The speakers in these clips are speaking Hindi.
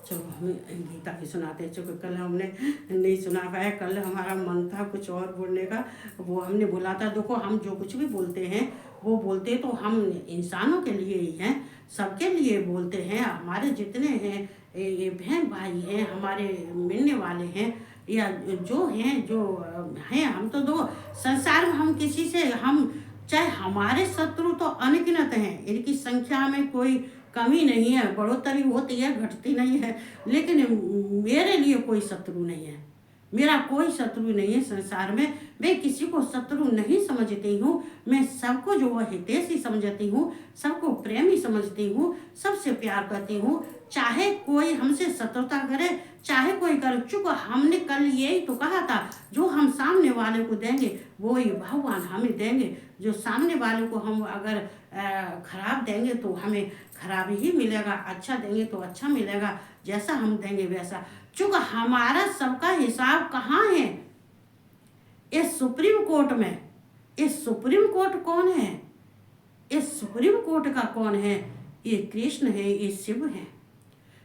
चलो हम गीता की सुनाते हैं। चूँकि कल हमने नहीं सुना पाया, कल हमारा मन था कुछ और बोलने का, वो हमने बोला था। देखो हम जो कुछ भी बोलते हैं वो बोलते तो हम इंसानों के लिए ही हैं, सबके लिए बोलते हैं। हमारे जितने हैं ये बहन भाई हैं, हमारे मिलने वाले हैं या जो हैं जो हैं, हम तो दो संसार में हम किसी से हम चाहे हमारे शत्रु तो अनगिनत हैं, इनकी संख्या में कोई कमी नहीं है, बढ़ोतरी होती है घटती नहीं है, लेकिन मेरे लिए कोई शत्रु नहीं है, मेरा कोई शत्रु नहीं है संसार में। मैं किसी को शत्रु नहीं समझती हूँ, मैं सबको जो है हितैषी समझती हूँ, सबको प्रेमी समझती हूँ, सबसे प्यार करती हूँ। चाहे कोई हमसे शत्रुता करे, चाहे कोई करे। चूँकि हमने कल यही तो कहा था, जो हम सामने वाले को देंगे वो ही भगवान हमें देंगे। जो सामने वाले को हम अगर खराब देंगे तो हमें खराब ही मिलेगा, अच्छा देंगे तो अच्छा मिलेगा, जैसा हम देंगे वैसा। चूँकि हमारा सबका हिसाब कहाँ है? इस सुप्रीम कोर्ट में। इस सुप्रीम कोर्ट कौन है? इस सुप्रीम कोर्ट का कौन है? ये कृष्ण है, ये शिव है।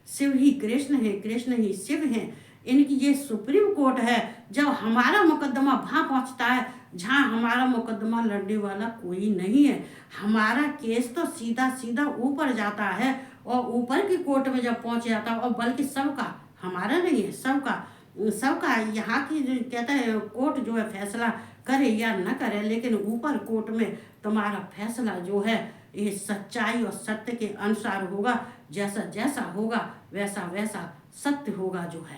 शिव ही कृष्ण है, कृष्ण ही शिव है। इनकी ये सुप्रीम कोर्ट है। जब हमारा मुकदमा वहाँ पहुँचता है जहाँ हमारा मुकदमा लड़ने वाला कोई नहीं है, हमारा केस तो सीधा सीधा ऊपर जाता है, और ऊपर की कोर्ट में जब पहुँच जाता है, और बल्कि सबका, हमारा नहीं है, सबका सबका यहाँ की जो कहता है कोर्ट जो है फैसला करे या न करे, लेकिन ऊपर कोर्ट में तुम्हारा फैसला जो है ये सच्चाई और सत्य के अनुसार होगा। जैसा जैसा होगा वैसा वैसा सत्य होगा जो है।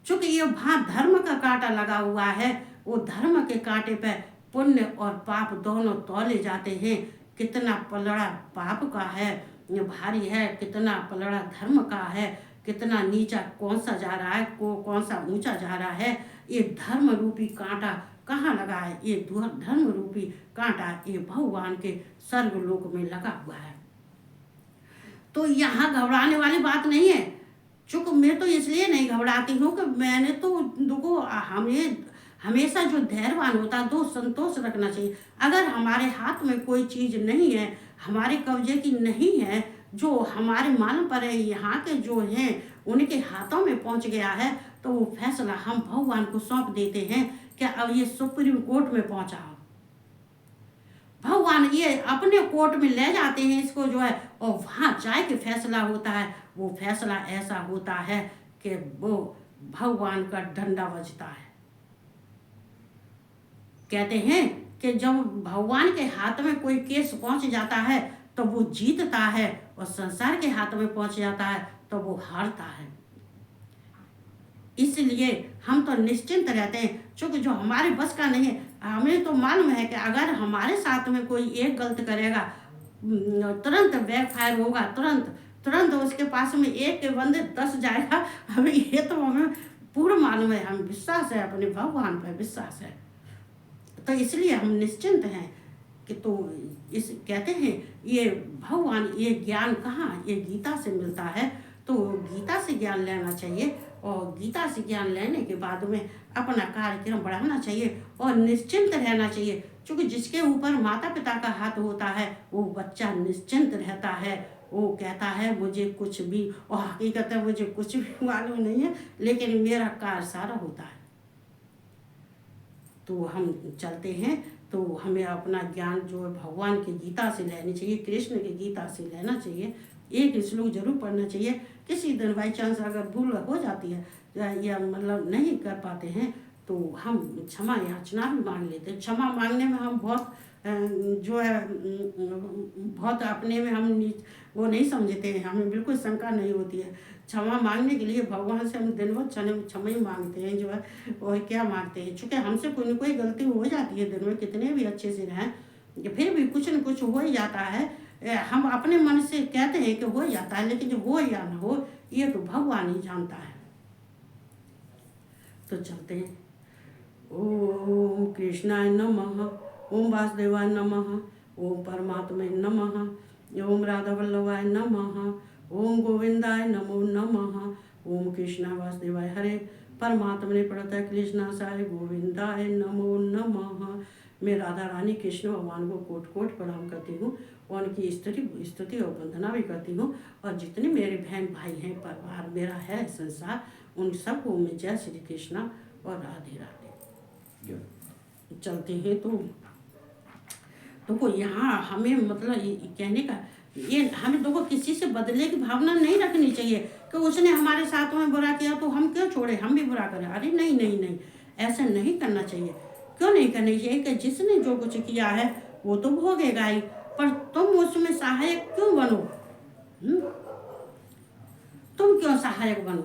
चूंकि ये वहाँ धर्म का कांटा लगा हुआ है, वो धर्म के कांटे पे पुण्य और पाप दोनों तौले जाते हैं। कितना पलड़ा पाप का है भारी है, कितना पलड़ा धर्म का है, कितना नीचा कौन सा जा रहा है, कौन सा ऊंचा जा रहा है। ये धर्म रूपी कांटा कहाँ लगा है? ये धर्म रूपी कांटा ये भगवान के स्वर्ग लोक में लगा हुआ है। तो यहाँ घबराने वाली बात नहीं है। चूँकि मैं तो इसलिए नहीं घबराती हूँ कि मैंने तो देखो हमें हमेशा जो धैर्यवान होता है दो संतोष रखना चाहिए। अगर हमारे हाथ में कोई चीज़ नहीं है, हमारे कब्जे की नहीं है, जो हमारे मालूम पर है, यहाँ के जो हैं उनके हाथों में पहुँच गया है, तो वो फैसला हम भगवान को सौंप देते हैं। क्या अब ये सुप्रीम कोर्ट में पहुँचा हो, भगवान ये अपने कोर्ट में ले जाते हैं इसको जो है, और वहाँ जाए के फैसला होता है। वो फैसला ऐसा होता है कि वो भगवान का डंडा बजता है। कहते हैं कि जब भगवान के हाथ में कोई केस पहुँच जाता है तो वो जीतता है, और संसार के हाथ में पहुँच जाता है तो वो हारता है। इसलिए हम तो निश्चिंत रहते हैं, क्योंकि जो हमारे बस का नहीं है। हमें तो मालूम है कि अगर हमारे साथ में कोई एक गलत करेगा तुरंत बैकफायर होगा, तुरंत तुरंत उसके पास में एक के बंदे 10 जाएगा। हमें ये तो हमें पूर्ण मालूम है, हम विश्वास है, अपने भगवान पर विश्वास है। तो इसलिए हम निश्चिंत हैं कि तो इस कहते हैं ये भगवान ये ज्ञान कहाँ, ये गीता से मिलता है। तो गीता से ज्ञान लेना चाहिए, और गीता से ज्ञान लेने के बाद में अपना कार्यक्रम बढ़ाना चाहिए और निश्चिंत रहना चाहिए। क्योंकि जिसके ऊपर माता पिता का हाथ होता है वो बच्चा निश्चिंत रहता है। वो कहता है मुझे कुछ भी, और हकीकत है मुझे कुछ भी मालूम नहीं है, लेकिन मेरा कार्य सारा होता है। तो हम चलते हैं, तो हमें अपना ज्ञान जो है भगवान की गीता से लेनी चाहिए, कृष्ण की गीता से लेना चाहिए। एक श्लोक जरूर पढ़ना चाहिए। किसी दिन बाई चांस अगर भूल हो जाती है या मतलब नहीं कर पाते हैं तो हम क्षमा याचना भी मांग लेते हैं। क्षमा मांगने में हम बहुत जो है बहुत अपने में हम वो नहीं समझते हैं, हमें बिल्कुल शंका नहीं होती है। क्षमा मांगने के लिए भगवान से हम दिन भर क्षमा ही मांगते हैं जो है, और क्या मांगते हैं। चूँकि हमसे कोई न कोई गलती हो जाती है दिन में, कितने भी अच्छे से रहें फिर भी कुछ न कुछ हो ही जाता है। हम अपने मन से कहते हैं कि हो जाता है, लेकिन जो हो या ना हो ये तो भगवान ही जानता है। तो चलते हैं। ओम कृष्णाय नमः, ओम वासुदेवाय नमः, ओम परमात्मे नमः, ओम राधा वल्लभाय नमः, ओम गोविंदाय नमो नमः, ओम कृष्णा वासुदेवाय हरे परमात्मने प्रणतः कृष्णासाय गोविंदाय नमो नमः। मैं राधा रानी कृष्ण भगवान को कोट कोट प्रणाम करती हूँ और उनकी स्तुति और वंदना भी करती हूँ। और जितने मेरे बहन भाई हैं, परिवार मेरा है, संसार, उन सबको मैं जय श्री कृष्णा और राधे राधे चलते हैं। तो यहाँ हमें मतलब कहने का ये, हमें देखो किसी से बदले की भावना नहीं रखनी चाहिए कि उसने हमारे साथ में बुरा किया तो हम क्यों छोड़े, हम भी बुरा करें। अरे नहीं नहीं नहीं, ऐसा नहीं करना चाहिए। क्यों नहीं करना चाहिए कि जिसने जो कुछ किया है वो तो भोगेगा ही, पर तुम उसमें सहायक क्यों बनो? तुम क्यों सहायक बनो?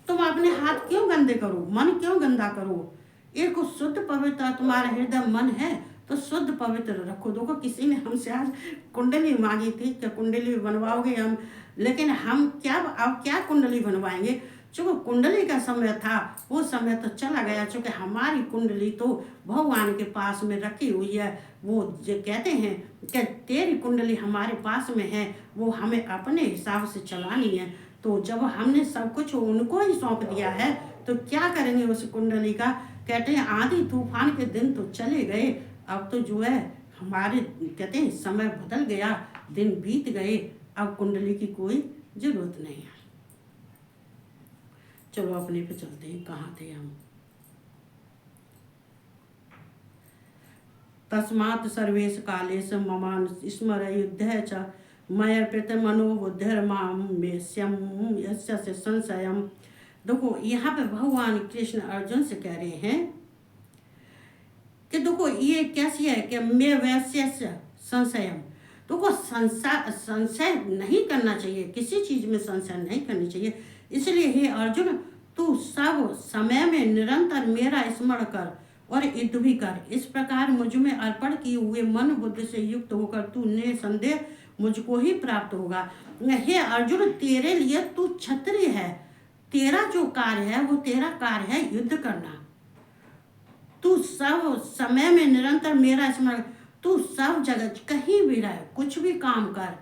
तुम अपने हाथ क्यों गंदे करो, मन क्यों गंदा करो? एक शुद्ध पवित्र तुम्हारा हृदय मन है तो शुद्ध पवित्र रखो। देखो किसी ने हमसे आज कुंडली मांगी थी कि कुंडली बनवाओगे हम, लेकिन हम क्या कुंडली बनवाएंगे? चूँकि कुंडली का समय था वो समय तो चला गया। चूँकि हमारी कुंडली तो भगवान के पास में रखी हुई है। वो जो कहते हैं कि तेरी कुंडली हमारे पास में है, वो हमें अपने हिसाब से चलानी है। तो जब हमने सब कुछ उनको ही सौंप दिया है तो क्या करेंगे उस कुंडली का? कहते हैं आंधी तूफान के दिन तो चले गए, अब तो जो है हमारे कहते हैं समय बदल गया, दिन बीत गए, अब कुंडली की कोई जरूरत नहीं है। चलो अपने पे चलते हैं, कहाँ थे हम? तस्मात् सर्वेश कालेश ममान स्मर युद्ध च मयर्पित मनोबुद्धिर्माम्यस्यम यस्य संशयम। देखो यहाँ पे भगवान कृष्ण अर्जुन से कह रहे हैं कि देखो ये कैसी है कि मैं वैश्य संशयम। देखो संशय नहीं करना चाहिए, किसी चीज में संशय नहीं करनी चाहिए। इसलिए हे अर्जुन, तू सब समय में निरंतर मेरा स्मरण कर और युद्ध भी कर। इस प्रकार मुझ में अर्पण किए हुए मन बुद्धि से युक्त होकर तू निसंदेह मुझको ही प्राप्त होगा। हे अर्जुन, तेरे लिए तू क्षत्रिय है, तेरा जो कार्य है वो तेरा कार्य है युद्ध करना। तू सब समय में निरंतर मेरा स्मरण, तू सब जगह कहीं भी रहे, कुछ भी काम कर,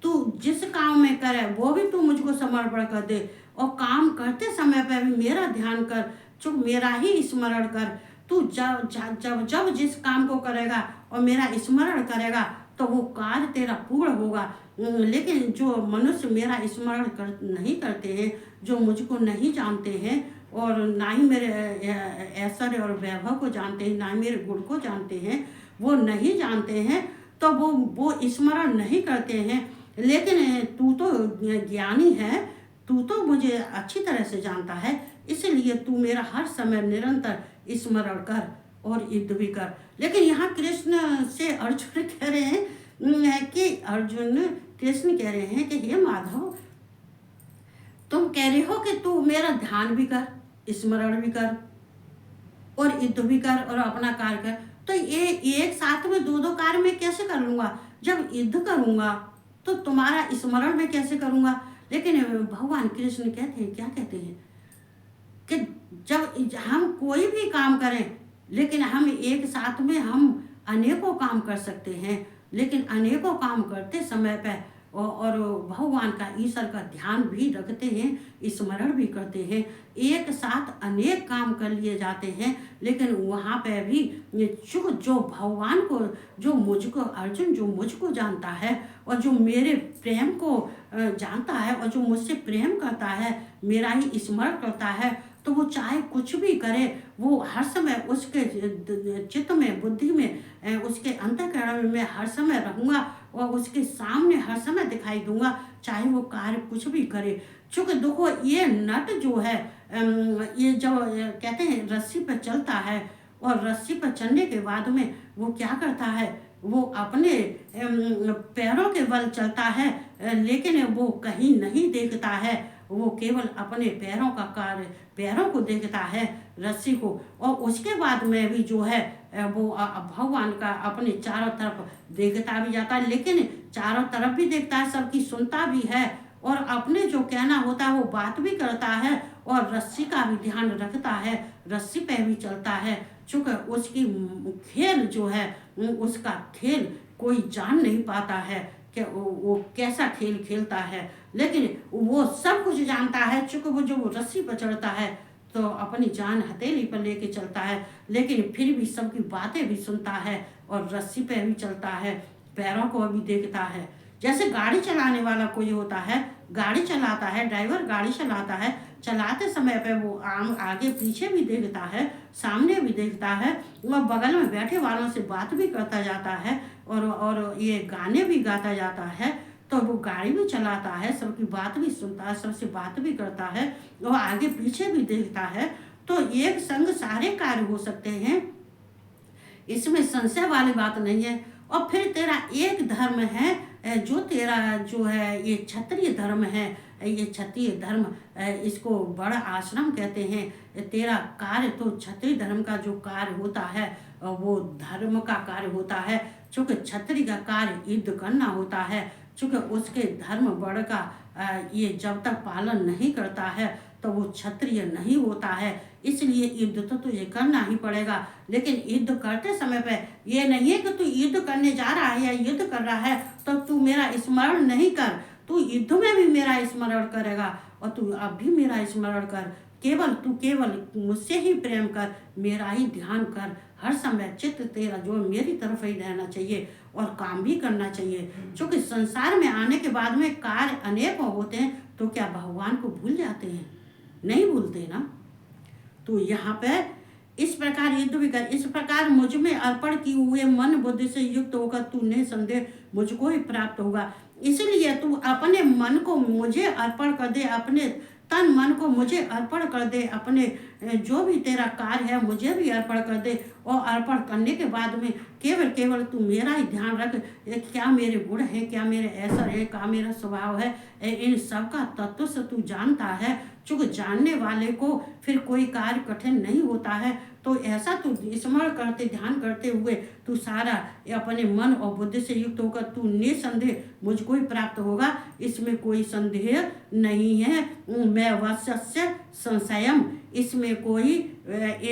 तू जिस काम में करे वो भी तू मुझको समर्पण कर दे। और काम करते समय पर भी मेरा ध्यान कर, चुप मेरा ही स्मरण कर। तू जब जिस काम को करेगा और मेरा स्मरण करेगा तो वो कार्य तेरा पूर्ण होगा। लेकिन जो मनुष्य मेरा स्मरण नहीं करते हैं, जो मुझको नहीं जानते हैं और ना ही मेरे ऐश्वर्य और वैभव को जानते हैं, ना ही मेरे गुण को जानते हैं, वो नहीं जानते हैं तो वो स्मरण नहीं करते हैं। लेकिन तू तो ज्ञानी है, तू तो मुझे अच्छी तरह से जानता है, इसलिए तू मेरा हर समय निरंतर स्मरण कर और युद्ध भी कर। लेकिन यहाँ कृष्ण से अर्जुन कह रहे हैं कि कृष्ण कह रहे हैं कि हे माधव, तुम कह रहे हो कि तू मेरा ध्यान भी कर, स्मरण भी कर और युद्ध भी कर और अपना कार्य कर। तो ये एक साथ में दो कार्य में कैसे कर लूँगा? जब युद्ध करूँगा तो तुम्हारा स्मरण में कैसे करूँगा? लेकिन भगवान कृष्ण कहते हैं, क्या कहते हैं कि जब हम कोई भी काम करें, लेकिन हम एक साथ में हम अनेकों काम कर सकते हैं, लेकिन अनेकों काम करते समय पर और भगवान का, ईश्वर का ध्यान भी रखते हैं, स्मरण भी करते हैं, एक साथ अनेक काम कर लिए जाते हैं। लेकिन वहाँ पे भी जो भगवान को, जो मुझको अर्जुन, जो मुझको जानता है और जो मेरे प्रेम को जानता है और जो मुझसे प्रेम करता है, मेरा ही स्मरण करता है, तो वो चाहे कुछ भी करे, वो हर समय उसके चित्त में, बुद्धि में, उसके अंतःकरण में मैं हर समय रहूँगा और उसके सामने हर समय दिखाई दूंगा, चाहे वो कार्य कुछ भी करे। चूँकि देखो ये नट जो है, ये जब कहते हैं रस्सी पर चलता है और रस्सी पर चलने के बाद में वो क्या करता है, वो अपने पैरों के बल चलता है, लेकिन वो कहीं नहीं देखता है, वो केवल अपने पैरों का कार्य, पैरों को देखता है, रस्सी को। और उसके बाद में भी जो है वो भगवान का अपने चारों तरफ देखता भी जाता है, लेकिन चारों तरफ भी देखता है, सबकी सुनता भी है और अपने जो कहना होता है वो बात भी करता है और रस्सी का भी ध्यान रखता है, रस्सी पे भी चलता है। चूँकि उसकी खेल जो है, उसका खेल कोई जान नहीं पाता है कि वो कैसा खेल खेलता है, लेकिन वो सब कुछ जानता है। चूँकि वो जो रस्सी पर चढ़ता है तो अपनी जान हथेली पर लेके चलता है, लेकिन फिर भी सबकी बातें भी सुनता है और रस्सी पे भी चलता है, पैरों को भी देखता है। जैसे गाड़ी चलाने वाला कोई होता है, गाड़ी चलाता है, ड्राइवर गाड़ी चलाता है, चलाते समय पे वो आगे पीछे भी देखता है, सामने भी देखता है, और बगल में बैठे वालों से बात भी करता जाता है, और ये गाने भी गाता जाता है। तो वो गाड़ी भी चलाता है, सबकी बात भी सुनता है, सबसे बात भी करता है, और आगे पीछे भी देखता है। तो एक संग सारे कार्य हो सकते हैं, इसमें संशय वाली बात नहीं है। और फिर तेरा एक धर्म है, जो तेरा जो है ये क्षत्रिय धर्म है, ये क्षत्रिय धर्म, इसको बड़ा आश्रम कहते हैं। तेरा कार्य तो क्षत्रिय धर्म का जो कार्य होता है वो धर्म का कार्य होता है, चूँकि क्षत्रिय का कार्य युद्ध करना होता है, चूँकि उसके धर्म बड़ का ये जब तक पालन नहीं करता है तो वो क्षत्रिय नहीं होता है। इसलिए युद्ध तो तुझे करना ही पड़ेगा, लेकिन युद्ध करते समय पे ये नहीं है कि तू युद्ध करने जा रहा है या युद्ध कर रहा है तो तू मेरा स्मरण नहीं कर, तू युद्ध में भी मेरा स्मरण करेगा, और तू अब भी मेरा स्मरण कर। केवल मुझसे ही प्रेम कर, मेरा ही ध्यान कर, हर समय चित्त तेरा जो मेरी तरफ ही रहना चाहिए और काम भी करना चाहिए। क्योंकि संसार में आने के बाद में कार्य अनेक होते हैं, तो क्या भगवान को भूल जाते हैं? नहीं भूलते ना। तो यहाँ पे इस प्रकार युद्ध भी कर, इस प्रकार मुझ में अर्पण किए हुए मन बुद्धि से युक्त होकर तू निसंदेह मुझको ही प्राप्त होगा। इसलिए तू अपने मन को मुझे अर्पण कर दे, अपने तन मन को मुझे अर्पण कर दे, अपने जो भी तेरा कार्य है मुझे भी अर्पण कर दे, और अर्पण करने के बाद में केवल तू मेरा ही ध्यान रख। क्या मेरे गुण है, क्या मेरे ऐसा है, क्या मेरा स्वभाव है, इन सब का तत्व से तू जानता है। चूँकि जानने वाले को फिर कोई कार्य कठिन नहीं होता है। तो ऐसा तू स्मरण करते, ध्यान करते हुए तू सारा अपने मन और बुद्धि से युक्त होकर तू निसंदेह मुझको ही प्राप्त होगा, इसमें कोई संदेह नहीं है। मैं वश्य संशयम, इसमें कोई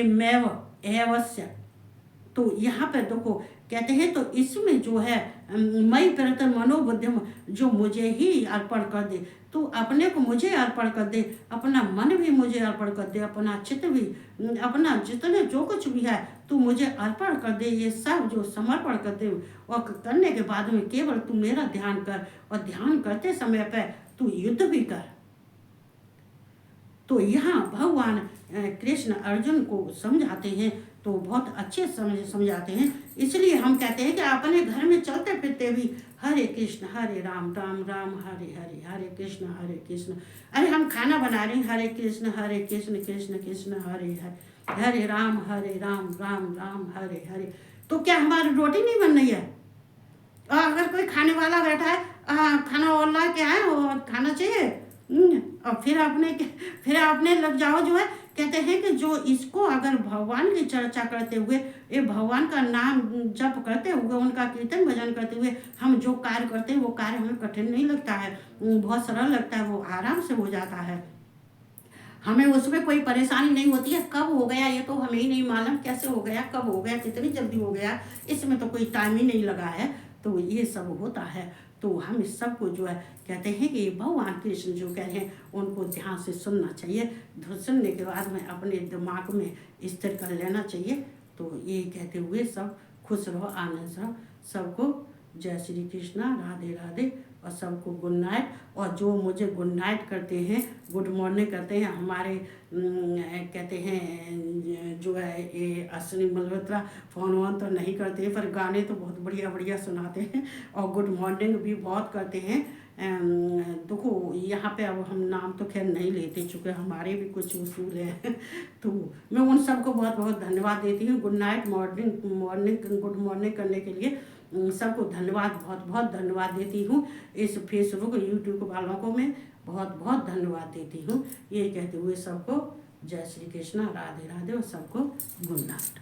मेव एवश्य। तो यहाँ पर देखो कहते हैं, तो इसमें जो है मई प्रत मनोबुद्धिम, जो मुझे ही अर्पण कर दे, तू अपने को मुझे अर्पण कर दे, अपना मन भी मुझे अर्पण कर दे, अपना चित्त भी, अपना जितने जो कुछ भी है तू मुझे अर्पण कर दे। ये सब जो समर्पण कर दे, और करने के बाद में केवल तू मेरा ध्यान कर, और ध्यान करते समय पे तू युद्ध भी कर। तो यहाँ भगवान कृष्ण अर्जुन को समझाते हैं, तो बहुत अच्छे समझाते हैं। इसलिए हम कहते हैं कि अपने घर में चलते फिरते भी हरे कृष्ण हरे राम, राम राम हरे हरे, हरे कृष्ण। अरे हम खाना बना रहे हैं, हरे कृष्ण कृष्ण कृष्ण हरे हरे, हरे राम राम राम हरे हरे। तो क्या हमारी रोटी नहीं बन रही है? और अगर कोई खाने वाला बैठा है, खाना और ला के आए और खाना चाहिए, और फिर आपने लग जाओ जो है। कहते हैं कि जो इसको अगर भगवान की चर्चा करते हुए, ये भगवान का नाम जप करते हुए, उनका कीर्तन भजन करते हुए हम जो कार्य करते हैं वो कार्य हमें कठिन नहीं लगता है, बहुत सरल लगता है, वो आराम से हो जाता है। हमें उसमें कोई परेशानी नहीं होती है। कब हो गया ये तो हमें ही नहीं मालूम, कैसे हो गया, कब हो गया, कितनी जल्दी हो गया, इसमें तो कोई टाइम ही नहीं लगा है। तो ये सब होता है। तो हम इस सब को जो है कहते हैं कि भगवान कृष्ण जो कह रहे हैं उनको ध्यान से सुनना चाहिए। सुनने के बाद में अपने दिमाग में स्थिर कर लेना चाहिए। तो ये कहते हुए सब खुश रहो, आनंद रहो। सबको जय श्री कृष्णा, राधे राधे, और सबको गुड नाइट। और जो मुझे गुड नाइट करते हैं, गुड मॉर्निंग करते हैं, हमारे कहते हैं जो है ये अश्विनी मल्होत्रा, फोन वोन तो नहीं करते हैं, पर गाने तो बहुत बढ़िया बढ़िया सुनाते हैं, और गुड मॉर्निंग भी बहुत करते हैं। देखो यहाँ पे अब हम नाम तो खैर नहीं लेते, चूँकि हमारे भी कुछ उसूल हैं। तो मैं उन सबको बहुत बहुत धन्यवाद देती हूँ। गुड नाइट, गुड मॉर्निंग करने के लिए सबको धन्यवाद, बहुत बहुत धन्यवाद देती हूँ। इस फेसबुक यूट्यूब वालों को मैं बहुत बहुत धन्यवाद देती हूँ। ये कहते हुए सबको जय श्री कृष्णा, राधे राधे, और सबको गुड नाइट।